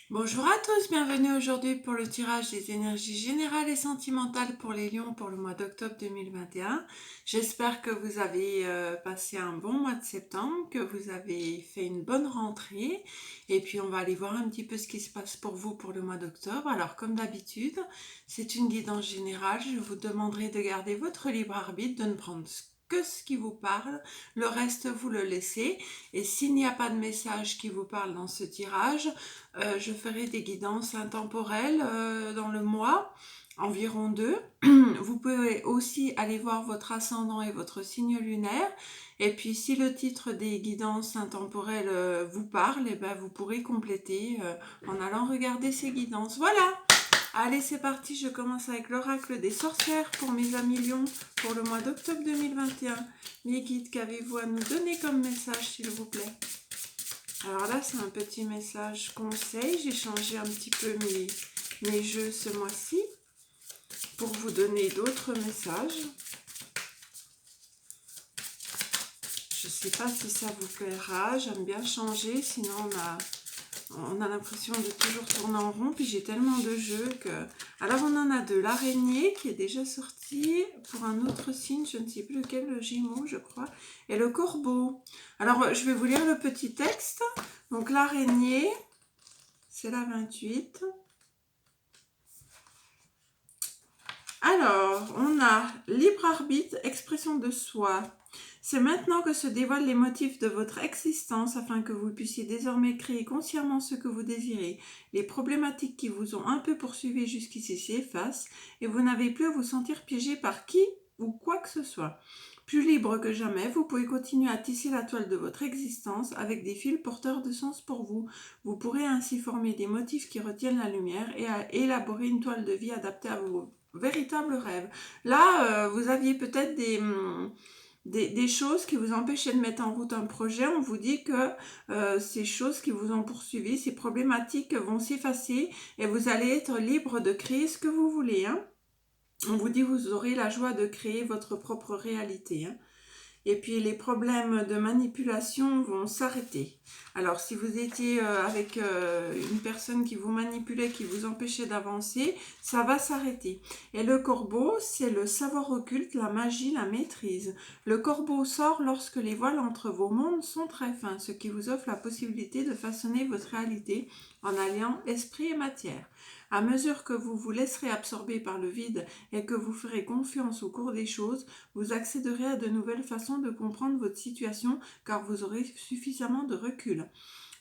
Bonjour à tous, bienvenue aujourd'hui pour le tirage des énergies générales et sentimentales pour les lions pour le mois d'octobre 2021. J'espère que vous avez passé un bon mois de septembre, que vous avez fait une bonne rentrée et puis on va aller voir un petit peu ce qui se passe pour vous pour le mois d'octobre. Alors comme d'habitude, c'est une guidance générale, je vous demanderai de garder votre libre arbitre, de ne prendre que ce qui vous parle, le reste vous le laissez et s'il n'y a pas de message qui vous parle dans ce tirage, je ferai des guidances intemporelles dans le mois, environ 2. Vous pouvez aussi aller voir votre ascendant et votre signe lunaire. Et puis si le titre des guidances intemporelles vous parle, eh ben, vous pourrez compléter en allant regarder ces guidances. Voilà. Allez, c'est parti, je commence avec l'oracle des sorcières pour mes amis lions pour le mois d'octobre 2021. Mes guides, qu'avez-vous à nous donner comme message, s'il vous plaît? Alors là, c'est un petit message conseil. J'ai changé un petit peu mes jeux ce mois-ci pour vous donner d'autres messages. Je ne sais pas si ça vous plaira. J'aime bien changer, sinon on a l'impression de toujours tourner en rond. Puis j'ai tellement de jeux que... Alors on en a deux. L'araignée qui est déjà sortie pour un autre signe, je ne sais plus lequel, le Gémeaux je crois. Et le corbeau. Alors je vais vous lire le petit texte. Donc l'araignée, c'est la 28. Alors, on a libre arbitre, expression de soi. C'est maintenant que se dévoilent les motifs de votre existence afin que vous puissiez désormais créer consciemment ce que vous désirez. Les problématiques qui vous ont un peu poursuivi jusqu'ici s'effacent et vous n'avez plus à vous sentir piégé par qui ou quoi que ce soit. Plus libre que jamais, vous pouvez continuer à tisser la toile de votre existence avec des fils porteurs de sens pour vous. Vous pourrez ainsi former des motifs qui retiennent la lumière et à élaborer une toile de vie adaptée à vos véritables rêves. Là, vous aviez peut-être des choses qui vous empêchaient de mettre en route un projet. On vous dit que ces choses qui vous ont poursuivi, ces problématiques vont s'effacer et vous allez être libre de créer ce que vous voulez. On vous dit que vous aurez la joie de créer votre propre réalité. Et puis les problèmes de manipulation vont s'arrêter. Alors si vous étiez avec une personne qui vous manipulait, qui vous empêchait d'avancer, ça va s'arrêter. Et le corbeau, c'est le savoir occulte, la magie, la maîtrise. Le corbeau sort lorsque les voiles entre vos mondes sont très fins, ce qui vous offre la possibilité de façonner votre réalité en alliant esprit et matière. À mesure que vous vous laisserez absorber par le vide et que vous ferez confiance au cours des choses, vous accéderez à de nouvelles façons de comprendre votre situation car vous aurez suffisamment de recul.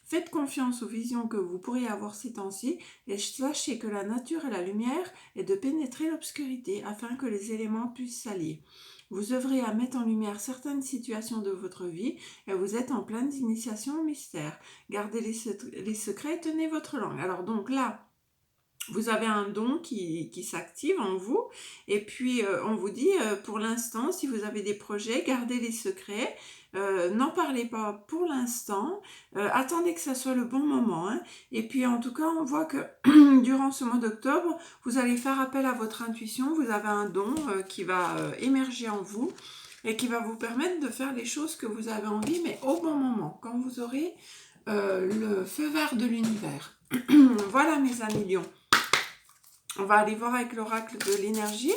Faites confiance aux visions que vous pourrez avoir ces temps-ci et sachez que la nature et la lumière est de pénétrer l'obscurité afin que les éléments puissent s'allier. Vous œuvrez à mettre en lumière certaines situations de votre vie et vous êtes en pleine initiation au mystère. Gardez les secrets et tenez votre langue. Alors donc là, vous avez un don qui s'active en vous et puis on vous dit pour l'instant si vous avez des projets gardez les secrets, n'en parlez pas pour l'instant, attendez que ça soit le bon moment et puis en tout cas on voit que durant ce mois d'octobre vous allez faire appel à votre intuition, vous avez un don qui va émerger en vous et qui va vous permettre de faire les choses que vous avez envie mais au bon moment quand vous aurez le feu vert de l'univers. Voilà mes amis lions. On va aller voir avec l'oracle de l'énergie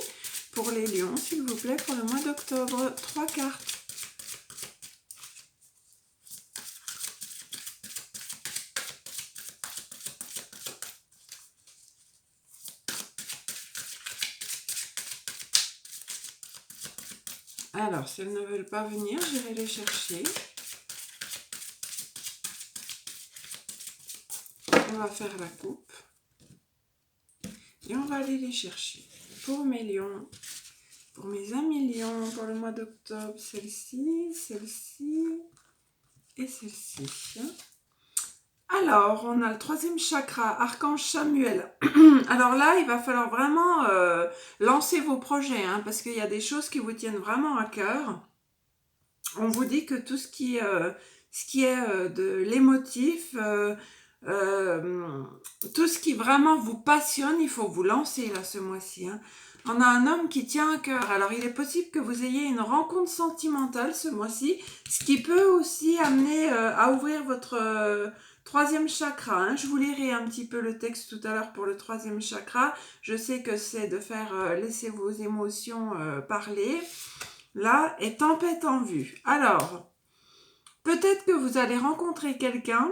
pour les lions, s'il vous plaît, pour le mois d'octobre. 3 cartes. Alors, si elles ne veulent pas venir, j'irai les chercher. On va faire la coupe. Et on va aller les chercher. Pour mes lions, pour mes amis lions, pour le mois d'octobre, celle-ci, celle-ci et celle-ci. Alors, on a le 3e chakra, Archange Samuel. Alors là, il va falloir vraiment lancer vos projets, parce qu'il y a des choses qui vous tiennent vraiment à cœur. On vous dit que tout ce qui est de l'émotif, tout ce qui vraiment vous passionne, il faut vous lancer là ce mois-ci. On a un homme qui tient à cœur. Alors il est possible que vous ayez une rencontre sentimentale ce mois-ci, ce qui peut aussi amener à ouvrir votre Troisième chakra, hein, je vous lirai un petit peu le texte tout à l'heure pour le troisième chakra. Je sais que c'est de faire laisser vos émotions parler. Là, est tempête en vue. Alors, peut-être que vous allez rencontrer quelqu'un,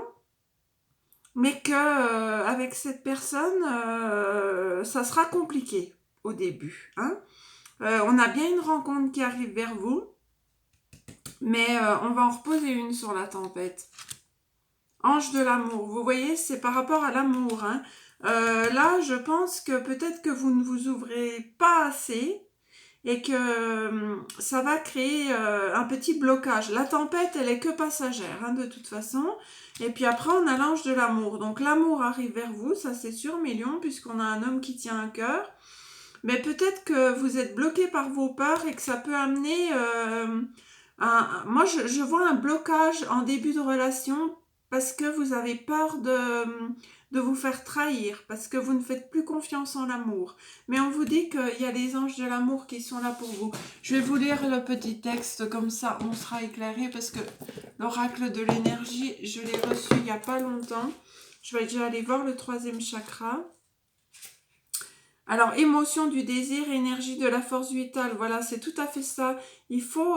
mais que avec cette personne, ça sera compliqué au début. Hein. On a bien une rencontre qui arrive vers vous, mais on va en reposer une sur la tempête. Ange de l'amour, vous voyez, c'est par rapport à l'amour. Hein. Là, je pense que peut-être que vous ne vous ouvrez pas assez et que ça va créer un petit blocage. La tempête, elle est que passagère, hein, de toute façon. Et puis après, on a l'ange de l'amour. Donc l'amour arrive vers vous, ça c'est sûr, mes lions, puisqu'on a un homme qui tient un cœur. Mais peut-être que vous êtes bloqué par vos peurs et que ça peut amener... moi, je vois un blocage en début de relation parce que vous avez peur de vous faire trahir, parce que vous ne faites plus confiance en l'amour. Mais on vous dit qu'il y a les anges de l'amour qui sont là pour vous. Je vais vous lire le petit texte, comme ça on sera éclairé, parce que l'oracle de l'énergie, je l'ai reçu il n'y a pas longtemps. Je vais déjà aller voir le troisième chakra. Alors, émotion du désir, énergie de la force vitale, voilà, c'est tout à fait ça. Il faut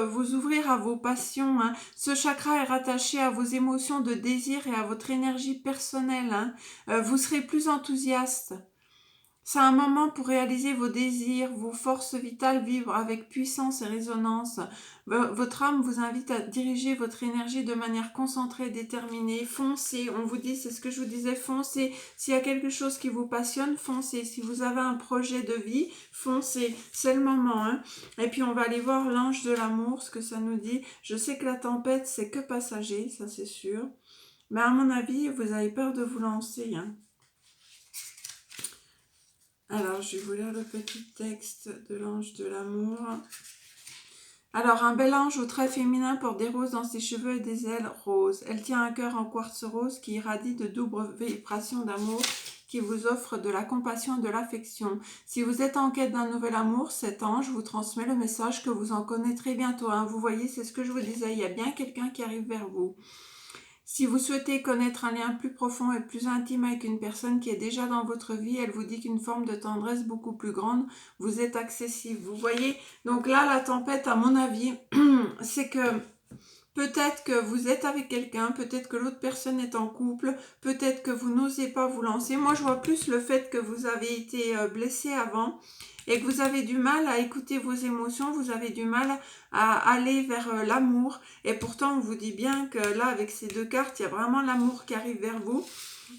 vous ouvrir à vos passions. Hein. Ce chakra est rattaché à vos émotions de désir et à votre énergie personnelle. Hein. Vous serez plus enthousiaste. C'est un moment pour réaliser vos désirs, vos forces vitales, vivre avec puissance et résonance. Votre âme vous invite à diriger votre énergie de manière concentrée, déterminée. Foncez, on vous dit, c'est ce que je vous disais, foncez. S'il y a quelque chose qui vous passionne, foncez. Si vous avez un projet de vie, foncez. C'est le moment. Hein. Et puis on va aller voir l'ange de l'amour, ce que ça nous dit. Je sais que la tempête, c'est que passager, ça c'est sûr. Mais à mon avis, vous avez peur de vous lancer. Hein. Alors, je vais vous lire le petit texte de l'ange de l'amour. Alors, un bel ange au trait féminin porte des roses dans ses cheveux et des ailes roses. Elle tient un cœur en quartz rose qui irradie de doubles vibrations d'amour qui vous offre de la compassion et de l'affection. Si vous êtes en quête d'un nouvel amour, cet ange vous transmet le message que vous en connaîtrez bientôt. Hein. Vous voyez, c'est ce que je vous disais, il y a bien quelqu'un qui arrive vers vous. Si vous souhaitez connaître un lien plus profond et plus intime avec une personne qui est déjà dans votre vie, elle vous dit qu'une forme de tendresse beaucoup plus grande vous est accessible. Vous voyez, donc là, la tempête, à mon avis, c'est que peut-être que vous êtes avec quelqu'un, peut-être que l'autre personne est en couple, peut-être que vous n'osez pas vous lancer. Moi, je vois plus le fait que vous avez été blessé avant et que vous avez du mal à écouter vos émotions, vous avez du mal à aller vers l'amour. Et pourtant, on vous dit bien que là, avec ces deux cartes, il y a vraiment l'amour qui arrive vers vous.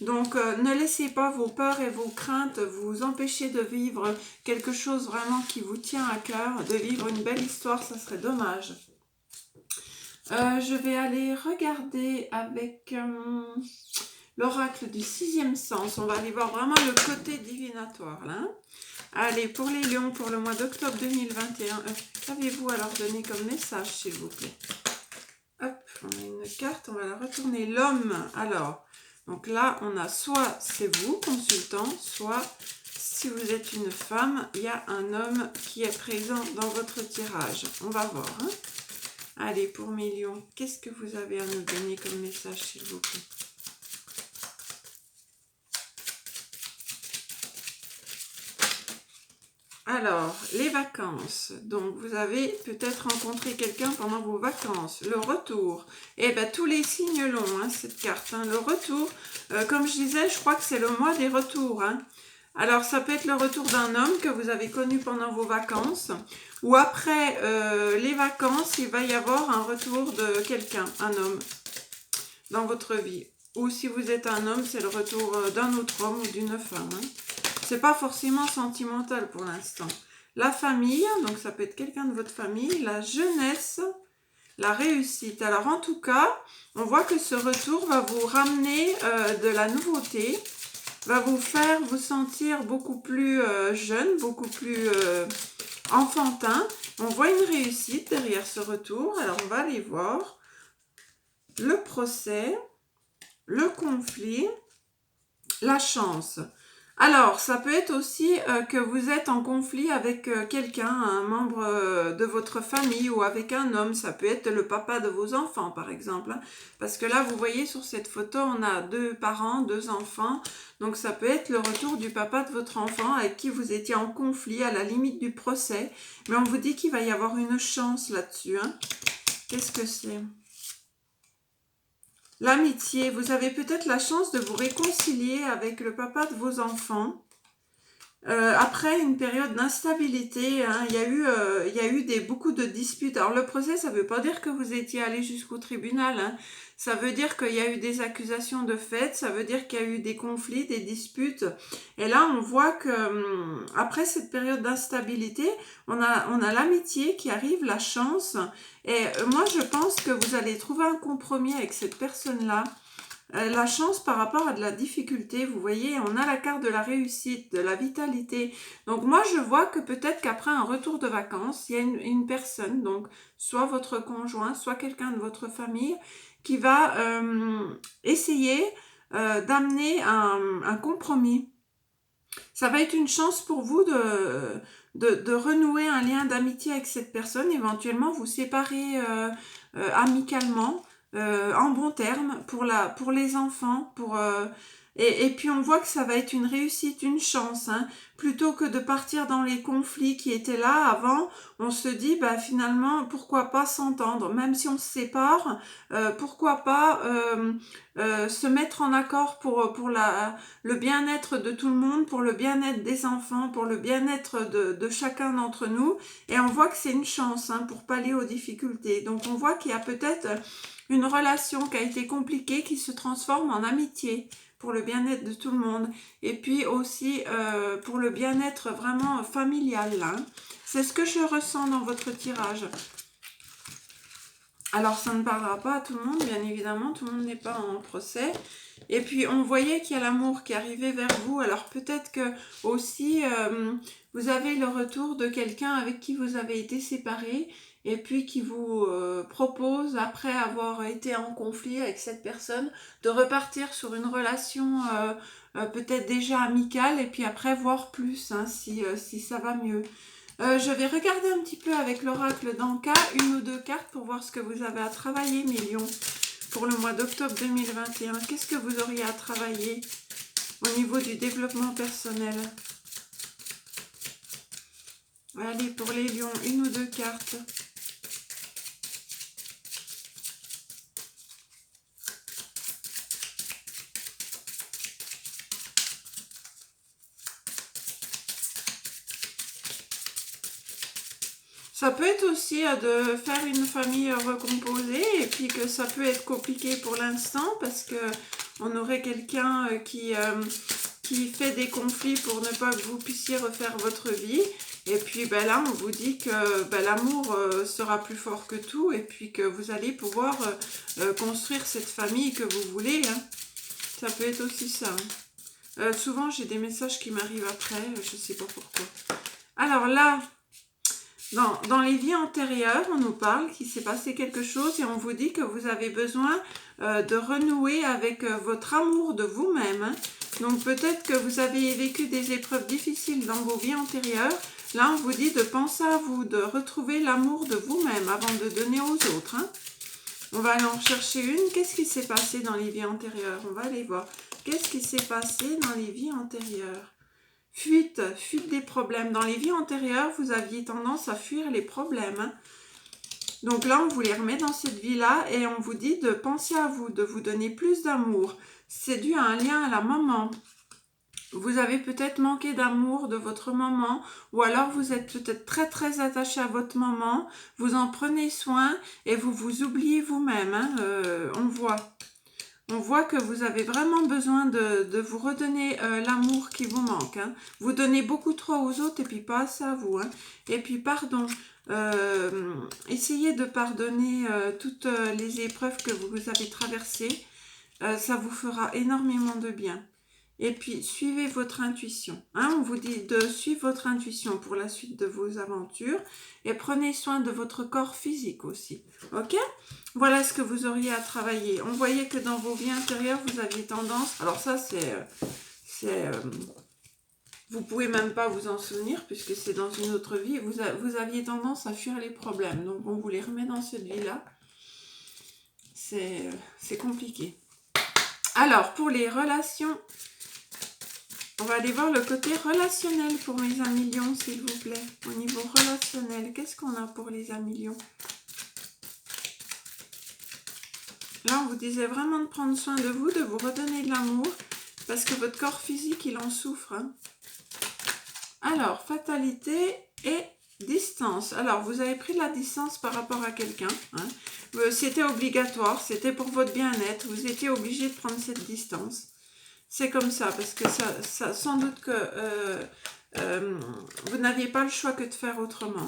Donc, ne laissez pas vos peurs et vos craintes vous empêcher de vivre quelque chose vraiment qui vous tient à cœur, de vivre une belle histoire, ça serait dommage. Je vais aller regarder avec l'oracle du sixième sens. On va aller voir vraiment le côté divinatoire là. Allez, pour les lions, pour le mois d'octobre 2021, qu'avez-vous à leur donner comme message, s'il vous plaît? Hop, on a une carte, on va la retourner. L'homme, alors, donc là, on a soit c'est vous, consultant, soit si vous êtes une femme, il y a un homme qui est présent dans votre tirage. On va voir. Hein. Allez, pour mes lions, qu'est-ce que vous avez à nous donner comme message, s'il vous plaît? Alors, les vacances. Donc, vous avez peut-être rencontré quelqu'un pendant vos vacances. Le retour. Eh bien, tous les signes longs, hein, cette carte. Hein. Le retour, comme je disais, je crois que c'est le mois des retours. Hein. Alors, ça peut être le retour d'un homme que vous avez connu pendant vos vacances. Ou après les vacances, il va y avoir un retour de quelqu'un, un homme, dans votre vie. Ou si vous êtes un homme, c'est le retour d'un autre homme ou d'une femme. Hein. C'est pas forcément sentimental pour l'instant. La famille, donc ça peut être quelqu'un de votre famille. La jeunesse, la réussite. Alors en tout cas, on voit que ce retour va vous ramener de la nouveauté, va vous faire vous sentir beaucoup plus jeune, beaucoup plus enfantin. On voit une réussite derrière ce retour. Alors on va aller voir le procès, le conflit, la chance. Alors, ça peut être aussi que vous êtes en conflit avec quelqu'un, un membre de votre famille ou avec un homme. Ça peut être le papa de vos enfants, par exemple, hein. Parce que là, vous voyez sur cette photo, on a 2 parents, 2 enfants. Donc, ça peut être le retour du papa de votre enfant avec qui vous étiez en conflit à la limite du procès. Mais on vous dit qu'il va y avoir une chance là-dessus, hein. Qu'est-ce que c'est ? L'amitié, vous avez peut-être la chance de vous réconcilier avec le papa de vos enfants. Après une période d'instabilité, hein, il y a eu beaucoup de disputes. Alors le procès, ça ne veut pas dire que vous étiez allé jusqu'au tribunal, hein. Ça veut dire qu'il y a eu des accusations de fait, ça veut dire qu'il y a eu des conflits, des disputes. Et là, on voit que après cette période d'instabilité, on a l'amitié qui arrive, la chance. Et moi, je pense que vous allez trouver un compromis avec cette personne-là. La chance par rapport à de la difficulté, vous voyez, on a la carte de la réussite, de la vitalité. Donc moi, je vois que peut-être qu'après un retour de vacances, il y a une personne, donc soit votre conjoint, soit quelqu'un de votre famille, qui va essayer d'amener un compromis. Ça va être une chance pour vous de renouer un lien d'amitié avec cette personne, éventuellement vous séparer amicalement, en bons termes, pour les enfants, et puis on voit que ça va être une réussite, une chance, hein. Plutôt que de partir dans les conflits qui étaient là avant, on se dit bah finalement pourquoi pas s'entendre, même si on se sépare, pourquoi pas se mettre en accord pour le bien-être de tout le monde, pour le bien-être des enfants, pour le bien-être de chacun d'entre nous. Et on voit que c'est une chance, hein, pour pallier aux difficultés. Donc on voit qu'il y a peut-être une relation qui a été compliquée qui se transforme en amitié pour le bien-être de tout le monde. Et puis aussi pour le bien-être vraiment familial, hein. C'est ce que je ressens dans votre tirage. Alors, ça ne parlera pas à tout le monde, bien évidemment, tout le monde n'est pas en procès. Et puis, on voyait qu'il y a l'amour qui arrivait vers vous. Alors, peut-être que aussi, vous avez le retour de quelqu'un avec qui vous avez été séparés et puis qui vous propose, après avoir été en conflit avec cette personne, de repartir sur une relation peut-être déjà amicale et puis après voir plus, hein, si ça va mieux. Je vais regarder un petit peu avec l'oracle d'Anka, une ou deux cartes pour voir ce que vous avez à travailler, mes lions, pour le mois d'octobre 2021. Qu'est-ce que vous auriez à travailler au niveau du développement personnel? Allez, pour les lions, une ou deux cartes. Ça peut être aussi de faire une famille recomposée et puis que ça peut être compliqué pour l'instant parce que on aurait quelqu'un qui fait des conflits pour ne pas que vous puissiez refaire votre vie. Et puis ben là, on vous dit que ben, l'amour sera plus fort que tout et puis que vous allez pouvoir construire cette famille que vous voulez, hein. Ça peut être aussi ça, hein. Souvent, j'ai des messages qui m'arrivent après, je ne sais pas pourquoi. Alors là... Dans les vies antérieures, on nous parle qu'il s'est passé quelque chose et on vous dit que vous avez besoin de renouer avec votre amour de vous-même, hein. Donc peut-être que vous avez vécu des épreuves difficiles dans vos vies antérieures. Là, on vous dit de penser à vous, de retrouver l'amour de vous-même avant de donner aux autres, hein. On va aller en chercher une. Qu'est-ce qui s'est passé dans les vies antérieures? On va aller voir. Qu'est-ce qui s'est passé dans les vies antérieures? Fuite des problèmes. Dans les vies antérieures, vous aviez tendance à fuir les problèmes, hein. Donc là, on vous les remet dans cette vie-là et on vous dit de penser à vous, de vous donner plus d'amour. C'est dû à un lien à la maman. Vous avez peut-être manqué d'amour de votre maman ou alors vous êtes peut-être très très attaché à votre maman. Vous en prenez soin et vous vous oubliez vous-même, hein. On voit que vous avez vraiment besoin de vous redonner l'amour qui vous manque, hein. Vous donnez beaucoup trop aux autres et puis pas assez à vous, hein. Et puis pardon, essayez de pardonner toutes les épreuves que vous avez traversées. Ça vous fera énormément de bien. Et puis, suivez votre intuition, hein. On vous dit de suivre votre intuition pour la suite de vos aventures. Et prenez soin de votre corps physique aussi. Ok? Voilà ce que vous auriez à travailler. On voyait que dans vos vies intérieures, vous aviez tendance... Alors ça, c'est Vous pouvez même pas vous en souvenir puisque c'est dans une autre vie. Vous aviez tendance à fuir les problèmes. Donc on vous les remet dans cette vie-là. C'est compliqué. Alors, pour les relations, on va aller voir le côté relationnel pour mes amis lions, s'il vous plaît. Au niveau relationnel, qu'est-ce qu'on a pour les amis lions? Là, on vous disait vraiment de prendre soin de vous redonner de l'amour, parce que votre corps physique, il en souffre. Hein. Alors, fatalité et distance. Alors, vous avez pris de la distance par rapport à quelqu'un. Hein. C'était obligatoire, c'était pour votre bien-être. Vous étiez obligé de prendre cette distance. C'est comme ça, parce que ça sans doute que vous n'aviez pas le choix que de faire autrement.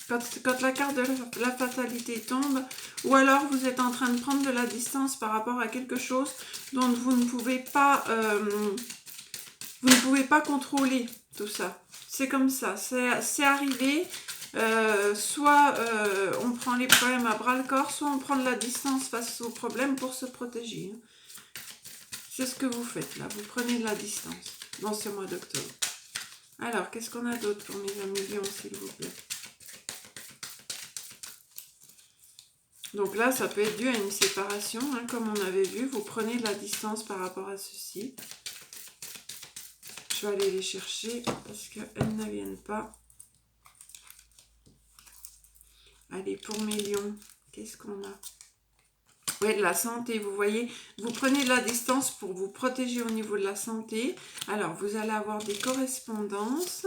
Quand la carte de la fatalité tombe, ou alors vous êtes en train de prendre de la distance par rapport à quelque chose dont vous ne pouvez pas contrôler tout ça. C'est comme ça, c'est arrivé. Soit on prend les problèmes à bras le corps, soit on prend de la distance face aux problèmes pour se protéger. C'est ce que vous faites là, vous prenez de la distance dans ce mois d'octobre. Alors, qu'est-ce qu'on a d'autre pour mes amis lions, s'il vous plaît? Donc là, ça peut être dû à une séparation, hein, comme on avait vu. Vous prenez de la distance par rapport à ceci. Je vais aller les chercher parce qu'elles ne viennent pas. Allez, pour mes lions, qu'est-ce qu'on a? Oui, de la santé, vous voyez. Vous prenez de la distance pour vous protéger au niveau de la santé. Alors, vous allez avoir des correspondances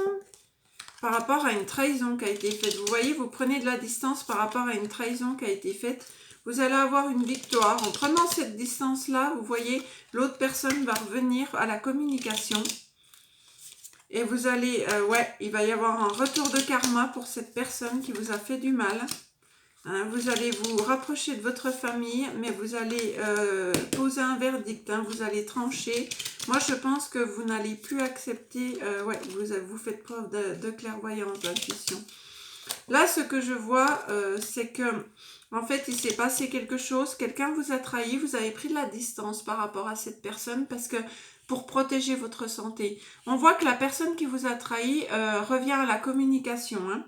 par rapport à une trahison qui a été faite. Vous voyez, vous prenez de la distance par rapport à une trahison qui a été faite. Vous allez avoir une victoire. En prenant cette distance-là, vous voyez, l'autre personne va revenir à la communication. Et vous allez, il va y avoir un retour de karma pour cette personne qui vous a fait du mal. Hein, vous allez vous rapprocher de votre famille, mais vous allez poser un verdict, hein, vous allez trancher. Moi, je pense que vous n'allez plus accepter, vous faites preuve de clairvoyance, d'intuition. Là, ce que je vois, c'est que, en fait, il s'est passé quelque chose, quelqu'un vous a trahi, vous avez pris de la distance par rapport à cette personne, parce que pour protéger votre santé. On voit que la personne qui vous a trahi revient à la communication, hein.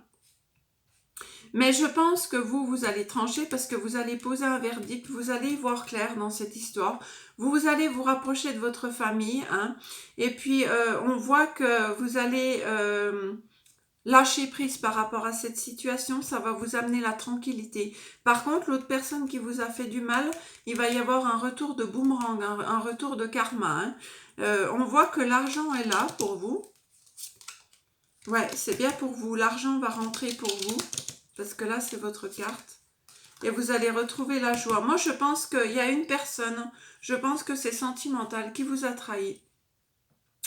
Mais je pense que vous allez trancher parce que vous allez poser un verdict, vous allez y voir clair dans cette histoire. Vous allez vous rapprocher de votre famille. Hein, et puis, on voit que vous allez lâcher prise par rapport à cette situation. Ça va vous amener la tranquillité. Par contre, l'autre personne qui vous a fait du mal, il va y avoir un retour de boomerang, un retour de karma. Hein. On voit que l'argent est là pour vous. Ouais, c'est bien pour vous. L'argent va rentrer pour vous. Parce que là, c'est votre carte. Et vous allez retrouver la joie. Moi, je pense qu'il y a une personne, je pense que c'est sentimental, qui vous a trahi.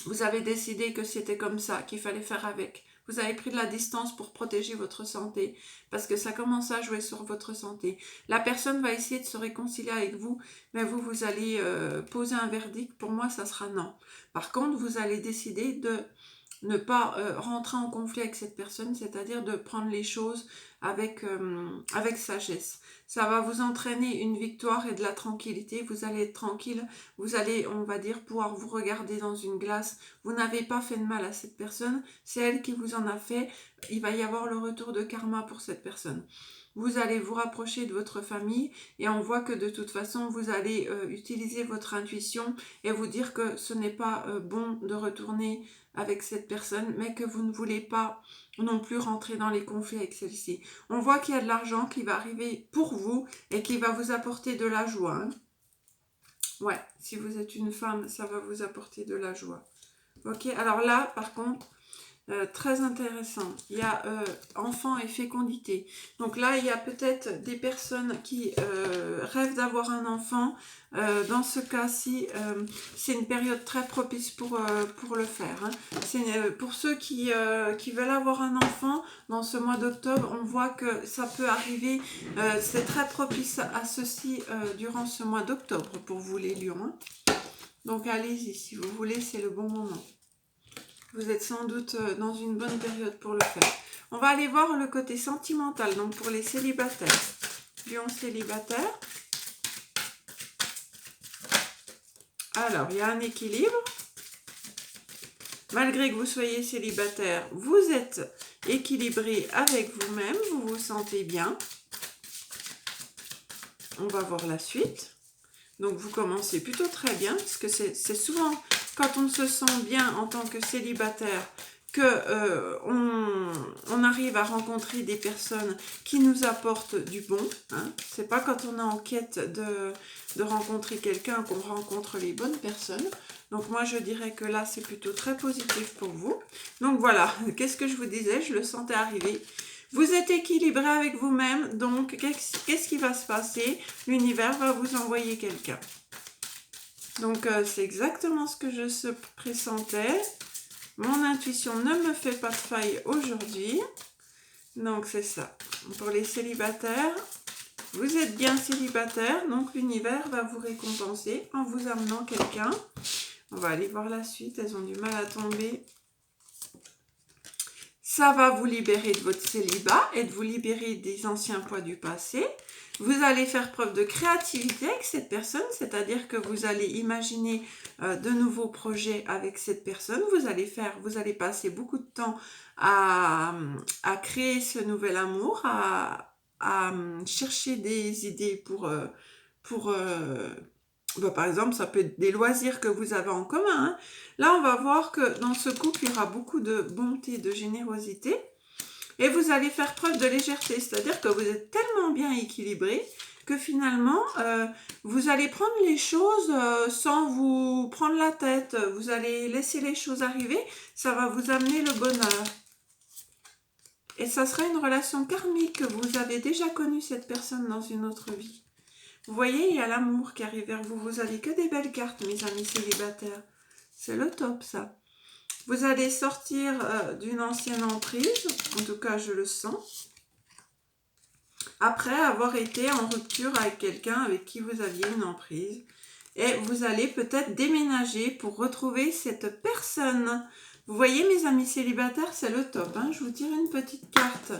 Vous avez décidé que c'était comme ça, qu'il fallait faire avec. Vous avez pris de la distance pour protéger votre santé. Parce que ça commence à jouer sur votre santé. La personne va essayer de se réconcilier avec vous. Mais vous allez poser un verdict. Pour moi, ça sera non. Par contre, vous allez décider de ne pas rentrer en conflit avec cette personne, c'est-à-dire de prendre les choses avec sagesse. Ça va vous entraîner une victoire et de la tranquillité. Vous allez être tranquille. Vous allez, on va dire, pouvoir vous regarder dans une glace. Vous n'avez pas fait de mal à cette personne. C'est elle qui vous en a fait. Il va y avoir le retour de karma pour cette personne. Vous allez vous rapprocher de votre famille et on voit que de toute façon, vous allez utiliser votre intuition et vous dire que ce n'est pas bon de retourner avec cette personne, mais que vous ne voulez pas non plus rentrer dans les conflits avec celle-ci. On voit qu'il y a de l'argent qui va arriver pour vous et qui va vous apporter de la joie. Hein. Ouais, si vous êtes une femme, ça va vous apporter de la joie. Ok, alors là, par contre, très intéressant. Il y a enfant et fécondité. Donc là, il y a peut-être des personnes qui rêvent d'avoir un enfant. Dans ce cas-ci, c'est une période très propice pour le faire. Hein. C'est pour ceux qui veulent avoir un enfant, dans ce mois d'octobre, on voit que ça peut arriver. C'est très propice à ceci durant ce mois d'octobre pour vous les lions. Hein. Donc allez-y, si vous voulez, c'est le bon moment. Vous êtes sans doute dans une bonne période pour le faire. On va aller voir le côté sentimental, donc pour les célibataires. Lion célibataire. Alors, il y a un équilibre. Malgré que vous soyez célibataire, vous êtes équilibré avec vous-même, vous vous sentez bien. On va voir la suite. Donc vous commencez plutôt très bien, parce que c'est souvent quand on se sent bien en tant que célibataire que on arrive à rencontrer des personnes qui nous apportent du bon. Hein. C'est pas quand on est en quête de rencontrer quelqu'un qu'on rencontre les bonnes personnes. Donc moi je dirais que là c'est plutôt très positif pour vous. Donc voilà, qu'est-ce que je vous disais, je le sentais arriver. Vous êtes équilibré avec vous-même, donc qu'est-ce qui va se passer? L'univers va vous envoyer quelqu'un. Donc c'est exactement ce que je pressentais. Mon intuition ne me fait pas de faille aujourd'hui. Donc c'est ça. Pour les célibataires, vous êtes bien célibataire, donc l'univers va vous récompenser en vous amenant quelqu'un. On va aller voir la suite, elles ont du mal à tomber. Ça va vous libérer de votre célibat et de vous libérer des anciens poids du passé. Vous allez faire preuve de créativité avec cette personne, c'est-à-dire que vous allez imaginer de nouveaux projets avec cette personne. Vous allez passer beaucoup de temps à créer ce nouvel amour, à chercher des idées pour par exemple, ça peut être des loisirs que vous avez en commun. Hein. Là, on va voir que dans ce couple, il y aura beaucoup de bonté, de générosité. Et vous allez faire preuve de légèreté. C'est-à-dire que vous êtes tellement bien équilibré que finalement, vous allez prendre les choses sans vous prendre la tête. Vous allez laisser les choses arriver. Ça va vous amener le bonheur. Et ça sera une relation karmique. Vous avez déjà connu cette personne dans une autre vie. Vous voyez, il y a l'amour qui arrive vers vous. Vous n'avez que des belles cartes, mes amis célibataires. C'est le top, ça. Vous allez sortir d'une ancienne emprise. En tout cas, je le sens. Après avoir été en rupture avec quelqu'un avec qui vous aviez une emprise. Et vous allez peut-être déménager pour retrouver cette personne. Vous voyez, mes amis célibataires, c'est le top. Hein. Je vous tire une petite carte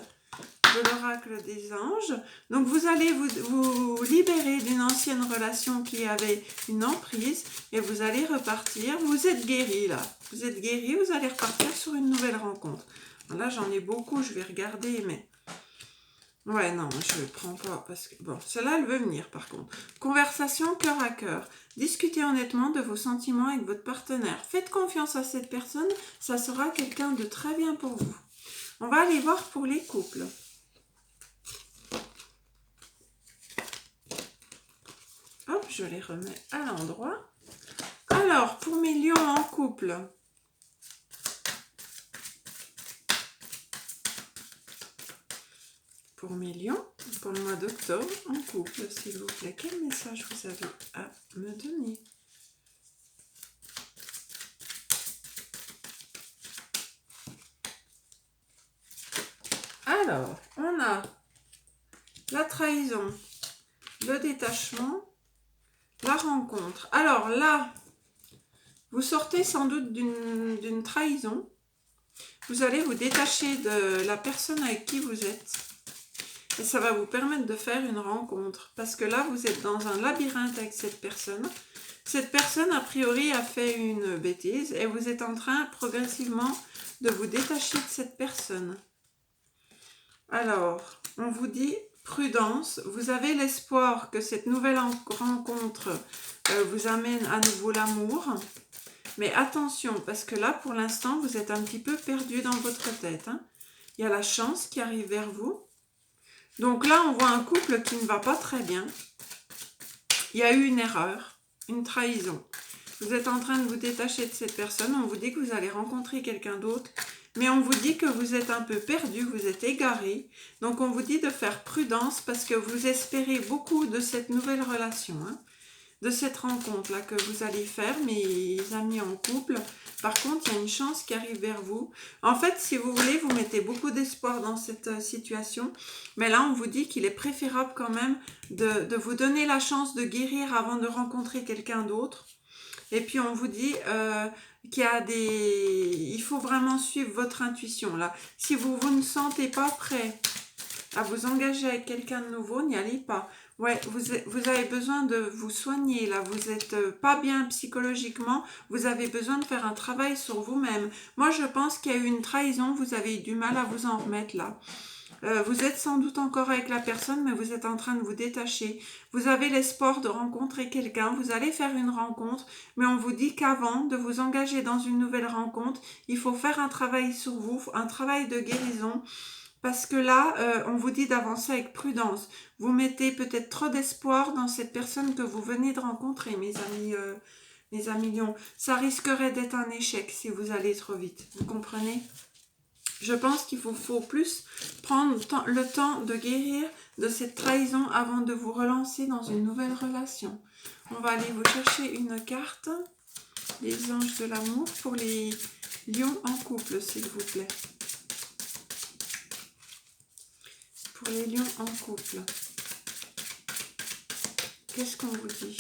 de l'oracle des anges. Donc vous allez vous libérer d'une ancienne relation qui avait une emprise et vous allez repartir. Vous êtes guéri là. Vous êtes guéri, vous allez repartir sur une nouvelle rencontre. Alors là, j'en ai beaucoup, je vais regarder, mais... Ouais, non, je ne prends pas parce que... Bon, celle-là, elle veut venir par contre. Conversation cœur à cœur. Discutez honnêtement de vos sentiments avec votre partenaire. Faites confiance à cette personne, ça sera quelqu'un de très bien pour vous. On va aller voir pour les couples. Hop, je les remets à l'endroit. Alors, pour mes lions en couple. Pour mes lions, pour le mois d'octobre, en couple, s'il vous plaît. Quel message vous avez à me donner? Alors, on a la trahison, le détachement, la rencontre. Alors là, vous sortez sans doute d'une trahison. Vous allez vous détacher de la personne avec qui vous êtes. Et ça va vous permettre de faire une rencontre. Parce que là, vous êtes dans un labyrinthe avec cette personne. Cette personne, a priori, a fait une bêtise. Et vous êtes en train, progressivement, de vous détacher de cette personne. Alors, on vous dit... Prudence, vous avez l'espoir que cette nouvelle rencontre vous amène à nouveau l'amour. Mais attention, parce que là, pour l'instant, vous êtes un petit peu perdu dans votre tête. Hein. Il y a la chance qui arrive vers vous. Donc là, on voit un couple qui ne va pas très bien. Il y a eu une erreur, une trahison. Vous êtes en train de vous détacher de cette personne. On vous dit que vous allez rencontrer quelqu'un d'autre. Mais on vous dit que vous êtes un peu perdu, vous êtes égaré. Donc on vous dit de faire prudence parce que vous espérez beaucoup de cette nouvelle relation, hein, de cette rencontre-là que vous allez faire, mes amis en couple. Par contre, il y a une chance qui arrive vers vous. En fait, si vous voulez, vous mettez beaucoup d'espoir dans cette situation. Mais là, on vous dit qu'il est préférable quand même de vous donner la chance de guérir avant de rencontrer quelqu'un d'autre. Et puis on vous dit qu'il y a il faut vraiment suivre votre intuition là. Si vous ne sentez pas prêt à vous engager avec quelqu'un de nouveau, n'y allez pas. Ouais, vous avez besoin de vous soigner là, vous n'êtes pas bien psychologiquement, vous avez besoin de faire un travail sur vous-même. Moi je pense qu'il y a eu une trahison, vous avez eu du mal à vous en remettre là. Vous êtes sans doute encore avec la personne, mais vous êtes en train de vous détacher. Vous avez l'espoir de rencontrer quelqu'un, vous allez faire une rencontre, mais on vous dit qu'avant de vous engager dans une nouvelle rencontre, il faut faire un travail sur vous, un travail de guérison. Parce que là, on vous dit d'avancer avec prudence. Vous mettez peut-être trop d'espoir dans cette personne que vous venez de rencontrer, mes amis lions. Ça risquerait d'être un échec si vous allez trop vite. Vous comprenez? Je pense qu'il faut plus prendre le temps de guérir de cette trahison avant de vous relancer dans une nouvelle relation. On va aller vous chercher une carte, les anges de l'amour, pour les lions en couple, s'il vous plaît. Pour les lions en couple, qu'est-ce qu'on vous dit?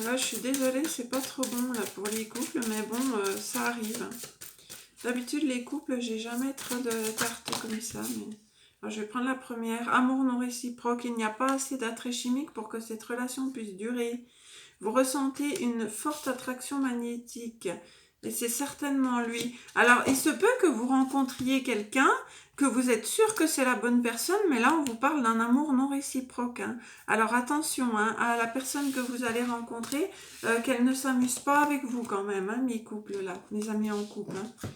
Là, je suis désolée, c'est pas trop bon là pour les couples, mais bon, ça arrive. D'habitude, les couples, j'ai jamais trop de cartes comme ça, mais... Alors, je vais prendre la première. Amour non réciproque. Il n'y a pas assez d'attrait chimique pour que cette relation puisse durer. Vous ressentez une forte attraction magnétique. Et c'est certainement lui. Alors, il se peut que vous rencontriez quelqu'un, que vous êtes sûr que c'est la bonne personne, mais là, on vous parle d'un amour non réciproque. Hein. Alors, attention à la personne que vous allez rencontrer, qu'elle ne s'amuse pas avec vous quand même, hein, mes couples là, mes amis en couple. Hein.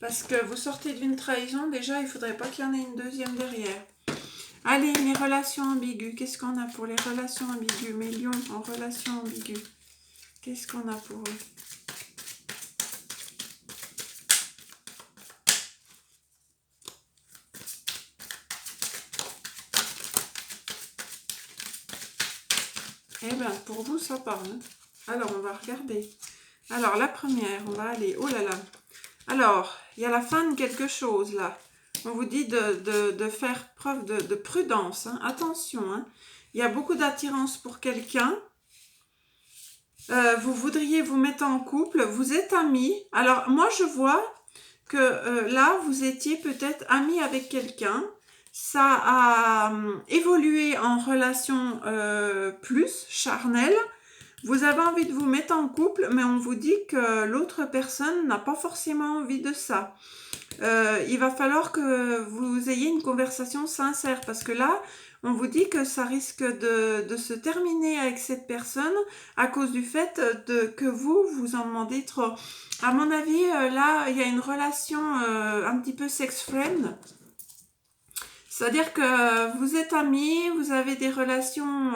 Parce que vous sortez d'une trahison, déjà, il ne faudrait pas qu'il y en ait une deuxième derrière. Allez, mes relations ambiguës. Qu'est-ce qu'on a pour les relations ambiguës? Mes lions en relations ambiguës. Qu'est-ce qu'on a pour eux? Eh bien, pour vous, ça parle. Hein. Alors, on va regarder. Alors, la première, on va aller... Oh là là. Alors, il y a la fin de quelque chose, là. On vous dit de faire preuve de prudence. Hein. Attention, hein. Il y a beaucoup d'attirance pour quelqu'un. Vous voudriez vous mettre en couple. Vous êtes amis. Alors, moi, je vois que là, vous étiez peut-être amis avec quelqu'un. Ça a évolué en relation plus charnelle. Vous avez envie de vous mettre en couple, mais on vous dit que l'autre personne n'a pas forcément envie de ça. Il va falloir que vous ayez une conversation sincère, parce que là, on vous dit que ça risque de se terminer avec cette personne à cause du fait que vous en demandez trop. À mon avis, là, il y a une relation un petit peu sex-friend. C'est-à-dire que vous êtes amis, vous avez des relations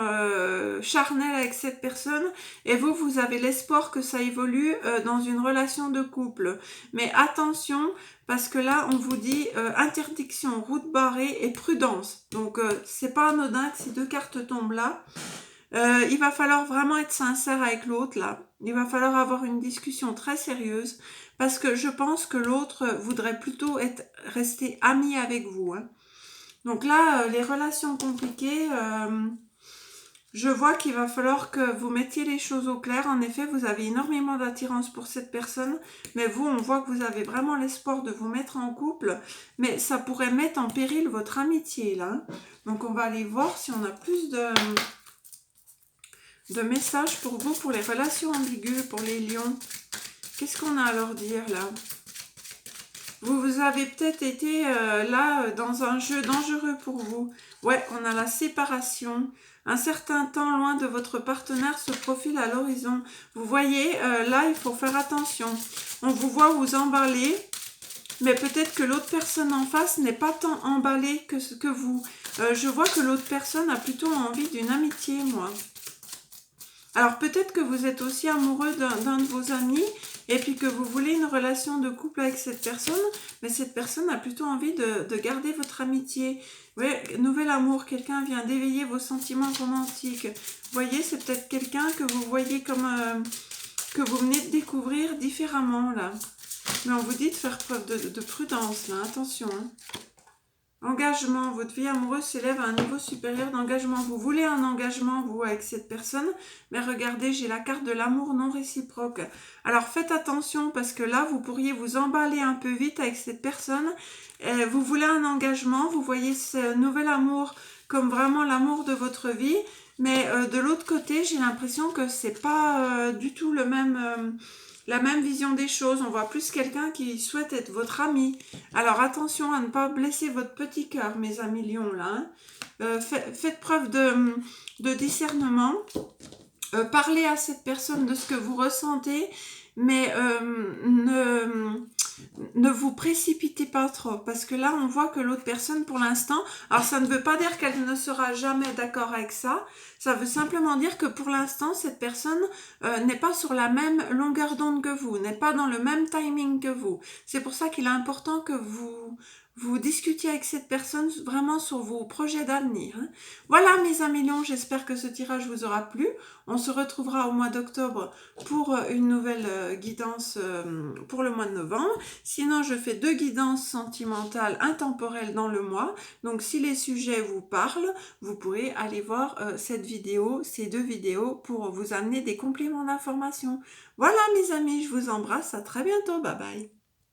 charnelles avec cette personne et vous avez l'espoir que ça évolue dans une relation de couple. Mais attention, parce que là, on vous dit interdiction, route barrée et prudence. Donc, c'est pas anodin que ces deux cartes tombent là. Il va falloir vraiment être sincère avec l'autre là. Il va falloir avoir une discussion très sérieuse parce que je pense que l'autre voudrait plutôt rester ami avec vous. Hein. Donc là, les relations compliquées, je vois qu'il va falloir que vous mettiez les choses au clair. En effet, vous avez énormément d'attirance pour cette personne, mais vous, on voit que vous avez vraiment l'espoir de vous mettre en couple, mais ça pourrait mettre en péril votre amitié, là. Donc on va aller voir si on a plus de messages pour vous, pour les relations ambiguës, pour les lions. Qu'est-ce qu'on a à leur dire, là ? Vous avez peut-être été là dans un jeu dangereux pour vous. Ouais, on a la séparation. Un certain temps loin de votre partenaire se profile à l'horizon. Vous voyez, là, il faut faire attention. On vous voit vous emballer, mais peut-être que l'autre personne en face n'est pas tant emballée que vous. Je vois que l'autre personne a plutôt envie d'une amitié, moi. Alors peut-être que vous êtes aussi amoureux d'un de vos amis et puis que vous voulez une relation de couple avec cette personne, mais cette personne a plutôt envie de garder votre amitié. Oui, nouvel amour, quelqu'un vient d'éveiller vos sentiments romantiques. Vous voyez, c'est peut-être quelqu'un que vous voyez comme que vous venez de découvrir différemment là. Mais on vous dit de faire preuve de prudence là, attention. Hein. Engagement, votre vie amoureuse s'élève à un niveau supérieur d'engagement. Vous voulez un engagement, vous, avec cette personne, mais regardez, j'ai la carte de l'amour non réciproque. Alors faites attention parce que là, vous pourriez vous emballer un peu vite avec cette personne. Vous voulez un engagement, vous voyez ce nouvel amour comme vraiment l'amour de votre vie. Mais de l'autre côté, j'ai l'impression que c'est pas du tout le même, la même vision des choses. On voit plus quelqu'un qui souhaite être votre ami. Alors attention à ne pas blesser votre petit cœur, mes amis lions, là. Hein. Faites preuve de discernement. Parlez à cette personne de ce que vous ressentez, mais ne vous précipitez pas trop, parce que là on voit que l'autre personne pour l'instant, alors ça ne veut pas dire qu'elle ne sera jamais d'accord avec ça, ça veut simplement dire que pour l'instant cette personne n'est pas sur la même longueur d'onde que vous, n'est pas dans le même timing que vous. C'est pour ça qu'il est important que vous discutiez avec cette personne vraiment sur vos projets d'avenir. Hein. Voilà mes amis lions, j'espère que ce tirage vous aura plu. On se retrouvera au mois d'octobre pour une nouvelle guidance pour le mois de novembre. Sinon, je fais 2 guidances sentimentales intemporelles dans le mois. Donc, si les sujets vous parlent, vous pourrez aller voir cette vidéo, ces 2 vidéos pour vous amener des compléments d'information. Voilà mes amis, je vous embrasse. À très bientôt. Bye bye.